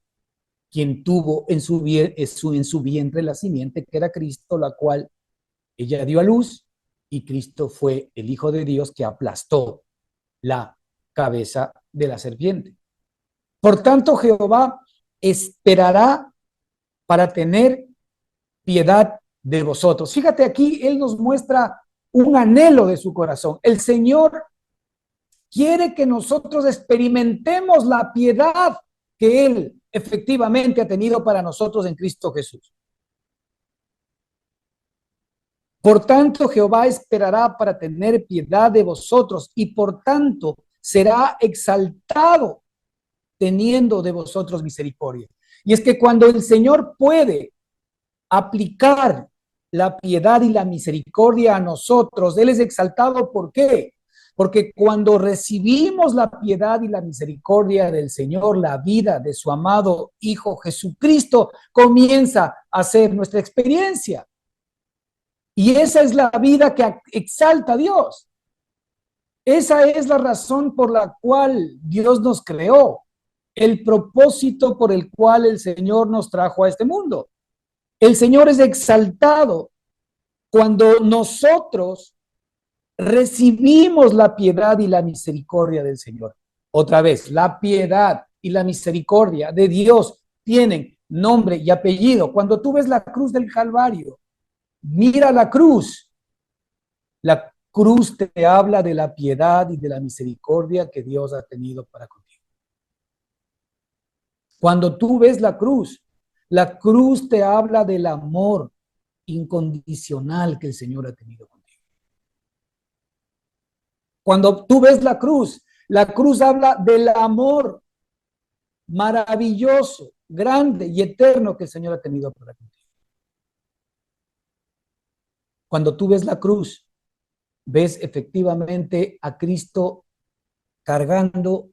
quien tuvo en su vientre la simiente que era Cristo, la cual ella dio a luz, y Cristo fue el Hijo de Dios que aplastó la cabeza de la serpiente. Por tanto, Jehová esperará para tener piedad de vosotros. Fíjate, aquí Él nos muestra un anhelo de su corazón. El Señor quiere que nosotros experimentemos la piedad que Él efectivamente ha tenido para nosotros en Cristo Jesús. Por tanto, Jehová esperará para tener piedad de vosotros, y por tanto será exaltado teniendo de vosotros misericordia. Y es que cuando el Señor puede aplicar la piedad y la misericordia a nosotros, Él es exaltado. ¿Por qué? Porque cuando recibimos la piedad y la misericordia del Señor, la vida de su amado Hijo Jesucristo comienza a ser nuestra experiencia. Y esa es la vida que exalta a Dios. Esa es la razón por la cual Dios nos creó, el propósito por el cual el Señor nos trajo a este mundo. El Señor es exaltado cuando nosotros recibimos la piedad y la misericordia del Señor. Otra vez, la piedad y la misericordia de Dios tienen nombre y apellido. Cuando tú ves la cruz del Calvario, mira la cruz. La cruz te habla de la piedad y de la misericordia que Dios ha tenido para contigo. Cuando tú ves la cruz te habla del amor incondicional que el Señor ha tenido contigo. Cuando tú ves la cruz habla del amor maravilloso, grande y eterno que el Señor ha tenido para contigo. Cuando tú ves la cruz, ves efectivamente a Cristo cargando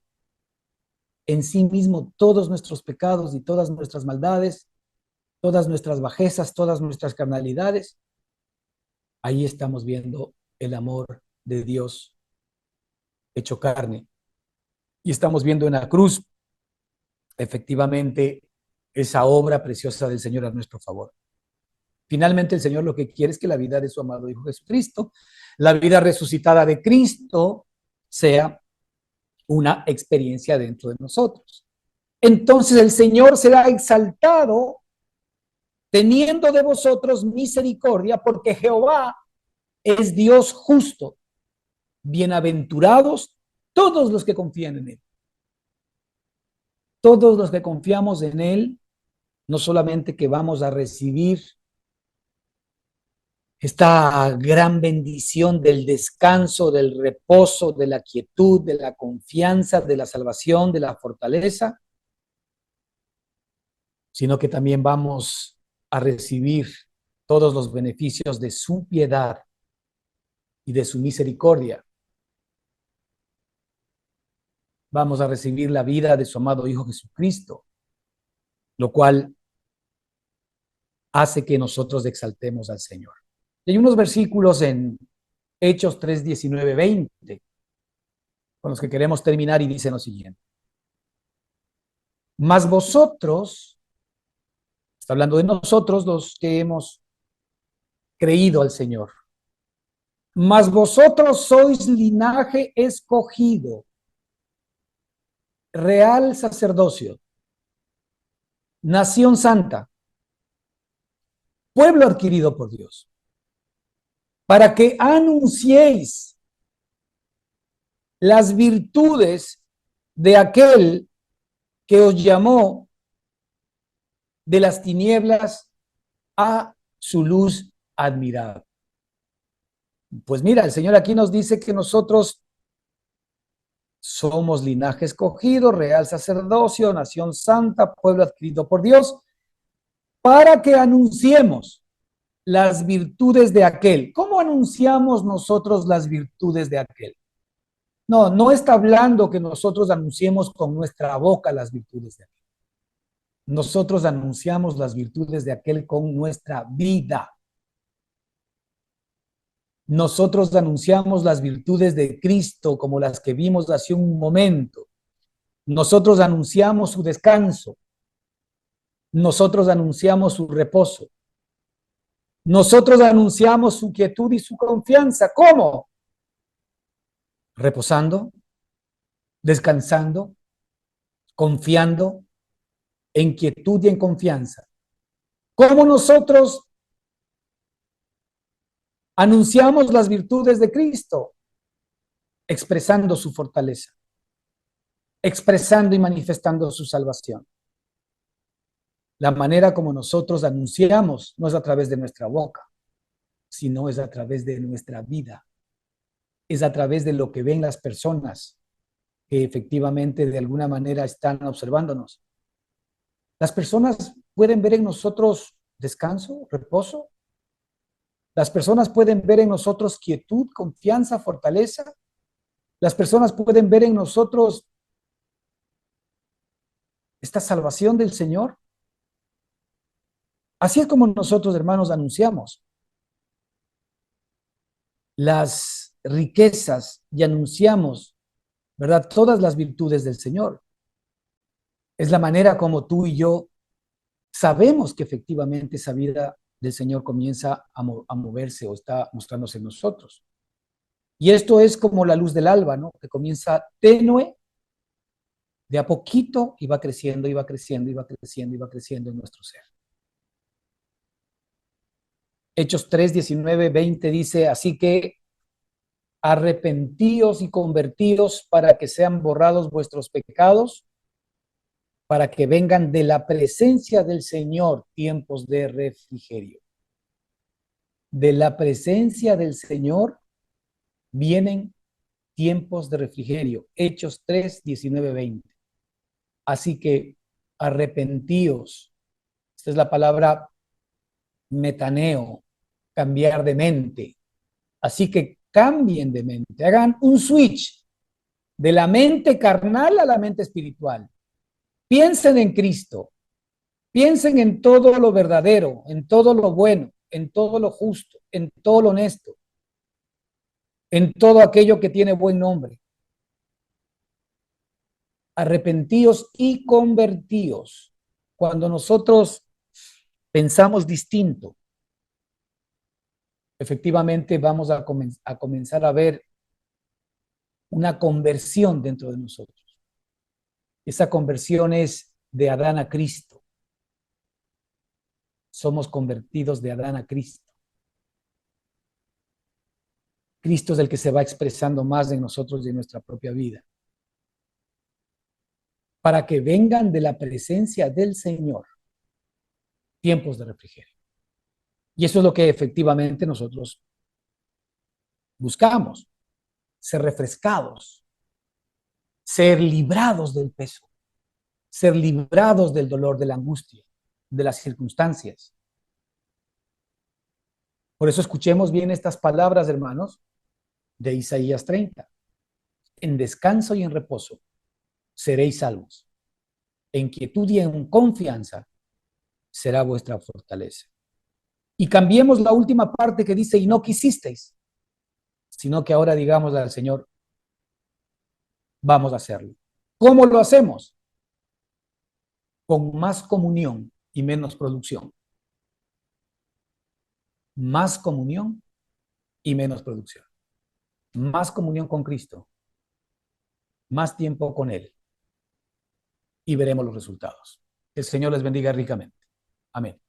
en sí mismo todos nuestros pecados y todas nuestras maldades, todas nuestras bajezas, todas nuestras carnalidades. Ahí estamos viendo el amor de Dios hecho carne. Y estamos viendo en la cruz, efectivamente, esa obra preciosa del Señor a nuestro favor. Finalmente, el Señor lo que quiere es que la vida de su amado Hijo Jesucristo, la vida resucitada de Cristo, sea una experiencia dentro de nosotros. Entonces el Señor será exaltado teniendo de vosotros misericordia, porque Jehová es Dios justo. Bienaventurados todos los que confían en Él. Todos los que confiamos en Él, no solamente que vamos a recibir esta gran bendición del descanso, del reposo, de la quietud, de la confianza, de la salvación, de la fortaleza, sino que también vamos a recibir todos los beneficios de su piedad y de su misericordia. Vamos a recibir la vida de su amado Hijo Jesucristo, lo cual hace que nosotros exaltemos al Señor. Y hay unos versículos en Hechos 3, 19, 20, con los que queremos terminar y dicen lo siguiente. Mas vosotros, está hablando de nosotros los que hemos creído al Señor, mas vosotros sois linaje escogido, real sacerdocio, nación santa, pueblo adquirido por Dios, para que anunciéis las virtudes de aquel que os llamó de las tinieblas a su luz admirable. Pues mira, el Señor aquí nos dice que nosotros somos linaje escogido, real sacerdocio, nación santa, pueblo adquirido por Dios, para que anunciemos las virtudes de aquel. ¿Cómo anunciamos nosotros las virtudes de aquel? No, no está hablando que nosotros anunciemos con nuestra boca las virtudes de aquel. Nosotros anunciamos las virtudes de aquel con nuestra vida. Nosotros anunciamos las virtudes de Cristo como las que vimos hace un momento. Nosotros anunciamos su descanso. Nosotros anunciamos su reposo. Nosotros anunciamos su quietud y su confianza. ¿Cómo? Reposando, descansando, confiando, en quietud y en confianza. ¿Cómo nosotros anunciamos las virtudes de Cristo? Expresando su fortaleza, expresando y manifestando su salvación. La manera como nosotros anunciamos no es a través de nuestra boca, sino es a través de nuestra vida. Es a través de lo que ven las personas que efectivamente de alguna manera están observándonos. Las personas pueden ver en nosotros descanso, reposo. Las personas pueden ver en nosotros quietud, confianza, fortaleza. Las personas pueden ver en nosotros esta salvación del Señor. Así es como nosotros, hermanos, anunciamos las riquezas y anunciamos, ¿verdad? Todas las virtudes del Señor. Es la manera como tú y yo sabemos que efectivamente esa vida del Señor comienza a moverse o está mostrándose en nosotros. Y esto es como la luz del alba, ¿no? Que comienza tenue, de a poquito, y va creciendo, y va creciendo, y va creciendo, y va creciendo en nuestro ser. Hechos 3, 19, 20 dice, así que arrepentíos y convertíos para que sean borrados vuestros pecados, para que vengan de la presencia del Señor tiempos de refrigerio. De la presencia del Señor vienen tiempos de refrigerio. Hechos 3, 19, 20. Así que arrepentíos. Esta es la palabra metaneo, cambiar de mente. Así que cambien de mente, hagan un switch de la mente carnal a la mente espiritual. Piensen en Cristo, piensen en todo lo verdadero, en todo lo bueno, en todo lo justo, en todo lo honesto, en todo aquello que tiene buen nombre. Arrepentíos y convertíos. Cuando nosotros pensamos distinto, efectivamente vamos a comenzar a ver una conversión dentro de nosotros. Esa conversión es de Adán a Cristo. Somos convertidos de Adán a Cristo. Cristo es el que se va expresando más en nosotros y en nuestra propia vida. Para que vengan de la presencia del Señor tiempos de refrigerio. Y eso es lo que efectivamente nosotros buscamos. Ser refrescados, ser librados del peso, ser librados del dolor, de la angustia, de las circunstancias. Por eso escuchemos bien estas palabras, hermanos, de Isaías 30. En descanso y en reposo seréis salvos. En quietud y en confianza será vuestra fortaleza. Y cambiemos la última parte que dice, y no quisisteis, sino que ahora digamos al Señor, vamos a hacerlo. ¿Cómo lo hacemos? Con más comunión y menos producción. Más comunión y menos producción. Más comunión con Cristo, más tiempo con Él, y veremos los resultados. El Señor les bendiga ricamente. Amén.